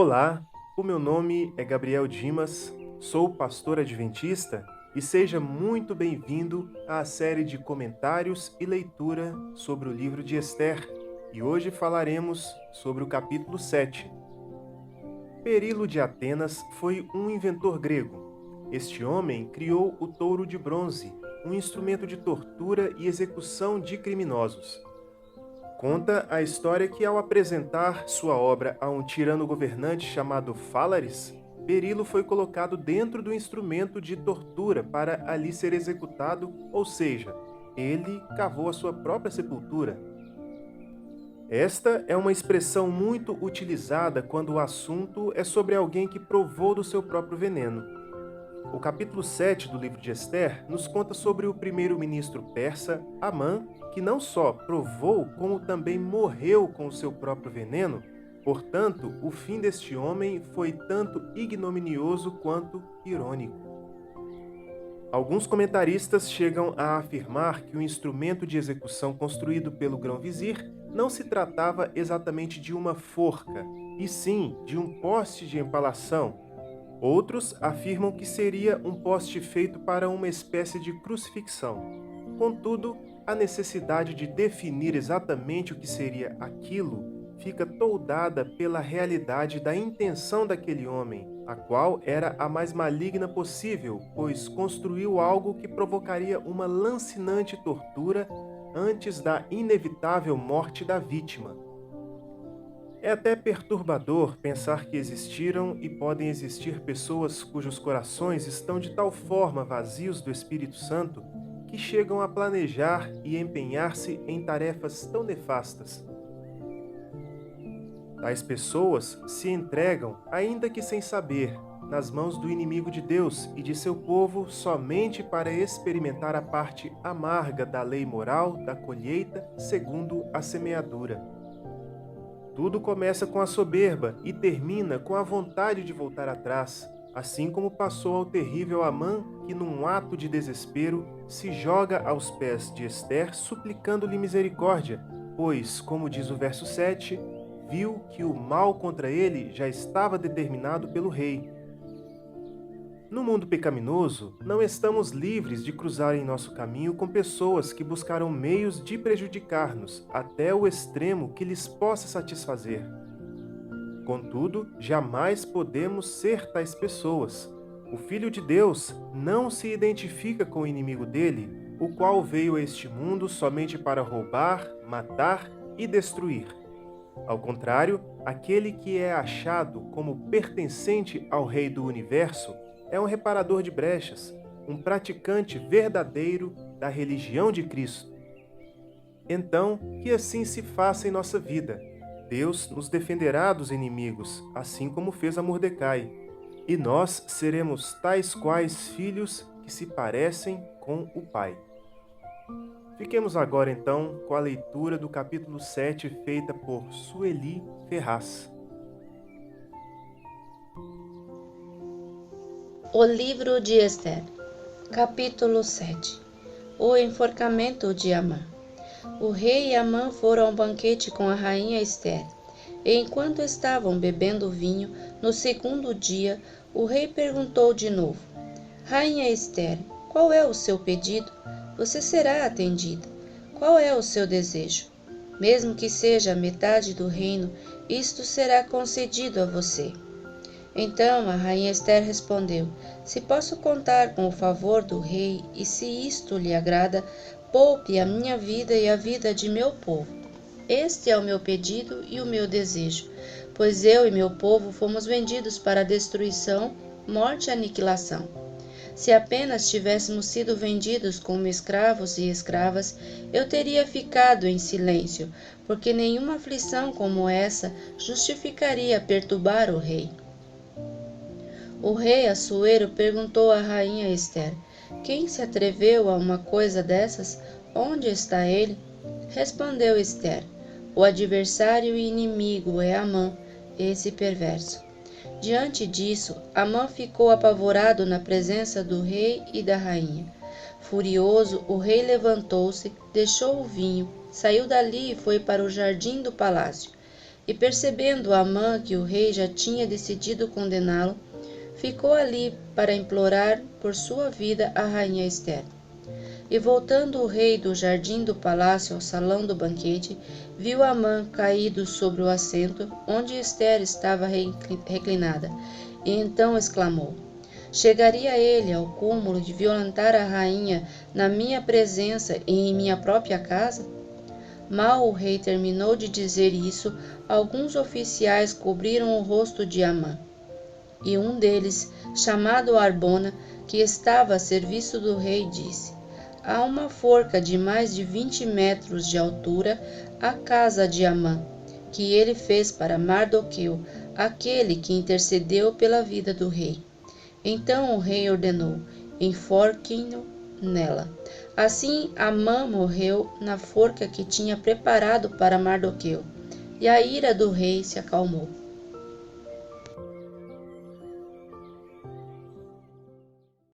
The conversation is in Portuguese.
Olá, o meu nome é Gabriel Dimas, sou pastor adventista e seja muito bem-vindo à série de comentários e leitura sobre o livro de Ester. E hoje falaremos sobre o capítulo 7. Perilo de Atenas foi um inventor grego. Este homem criou o touro de bronze, um instrumento de tortura e execução de criminosos. Conta a história que, ao apresentar sua obra a um tirano governante chamado Fálares, Perilo foi colocado dentro do instrumento de tortura para ali ser executado, ou seja, ele cavou a sua própria sepultura. Esta é uma expressão muito utilizada quando o assunto é sobre alguém que provou do seu próprio veneno. O capítulo 7 do livro de Ester nos conta sobre o primeiro-ministro persa, Amã, que não só provou, como também morreu com o seu próprio veneno. Portanto, o fim deste homem foi tanto ignominioso quanto irônico. Alguns comentaristas chegam a afirmar que o instrumento de execução construído pelo grão-vizir não se tratava exatamente de uma forca, e sim de um poste de empalação. Outros afirmam que seria um poste feito para uma espécie de crucifixão. Contudo, a necessidade de definir exatamente o que seria aquilo fica toldada pela realidade da intenção daquele homem, a qual era a mais maligna possível, pois construiu algo que provocaria uma lancinante tortura antes da inevitável morte da vítima. É até perturbador pensar que existiram e podem existir pessoas cujos corações estão de tal forma vazios do Espírito Santo que chegam a planejar e empenhar-se em tarefas tão nefastas. Tais pessoas se entregam, ainda que sem saber, nas mãos do inimigo de Deus e de seu povo somente para experimentar a parte amarga da lei moral da colheita segundo a semeadura. Tudo começa com a soberba e termina com a vontade de voltar atrás, assim como passou ao terrível Amã, que num ato de desespero se joga aos pés de Ester suplicando-lhe misericórdia, pois, como diz o verso 7, viu que o mal contra ele já estava determinado pelo rei. No mundo pecaminoso, não estamos livres de cruzar em nosso caminho com pessoas que buscarão meios de prejudicar-nos até o extremo que lhes possa satisfazer. Contudo, jamais podemos ser tais pessoas. O Filho de Deus não se identifica com o inimigo dele, o qual veio a este mundo somente para roubar, matar e destruir. Ao contrário, aquele que é achado como pertencente ao Rei do Universo é um reparador de brechas, um praticante verdadeiro da religião de Cristo. Então, que assim se faça em nossa vida. Deus nos defenderá dos inimigos, assim como fez a Mordecai, e nós seremos tais quais filhos que se parecem com o Pai. Fiquemos agora então com a leitura do capítulo 7 feita por Sueli Ferraz. O livro de Ester, capítulo 7. O enforcamento de Amã. O rei e Amã foram ao banquete com a rainha Ester. E enquanto estavam bebendo vinho, no segundo dia, o rei perguntou de novo: Rainha Ester, qual é o seu pedido? Você será atendida. Qual é o seu desejo? Mesmo que seja metade do reino, isto será concedido a você. Então a rainha Ester respondeu: Se posso contar com o favor do rei, e se isto lhe agrada, poupe a minha vida e a vida de meu povo. Este é o meu pedido e o meu desejo, pois eu e meu povo fomos vendidos para destruição, morte e aniquilação. Se apenas tivéssemos sido vendidos como escravos e escravas, eu teria ficado em silêncio, porque nenhuma aflição como essa justificaria perturbar o rei. O rei Assuero perguntou à rainha Ester: Quem se atreveu a uma coisa dessas? Onde está ele? Respondeu Ester: O adversário e inimigo é Amã, esse perverso. Diante disso, Amã ficou apavorado na presença do rei e da rainha. Furioso, o rei levantou-se, deixou o vinho, saiu dali e foi para o jardim do palácio. E percebendo Amã que o rei já tinha decidido condená-lo, ficou ali para implorar por sua vida a rainha Ester. E voltando o rei do jardim do palácio ao salão do banquete, viu Amã caído sobre o assento onde Ester estava reclinada, e então exclamou: Chegaria ele ao cúmulo de violentar a rainha na minha presença e em minha própria casa? Mal o rei terminou de dizer isso, alguns oficiais cobriram o rosto de Amã. E um deles, chamado Arbona, que estava a serviço do rei, disse: Há uma forca de mais de 20 metros de altura à casa de Amã, que ele fez para Mardoqueu, aquele que intercedeu pela vida do rei. Então o rei ordenou: enforquem-no nela. Assim Amã morreu na forca que tinha preparado para Mardoqueu, e a ira do rei se acalmou.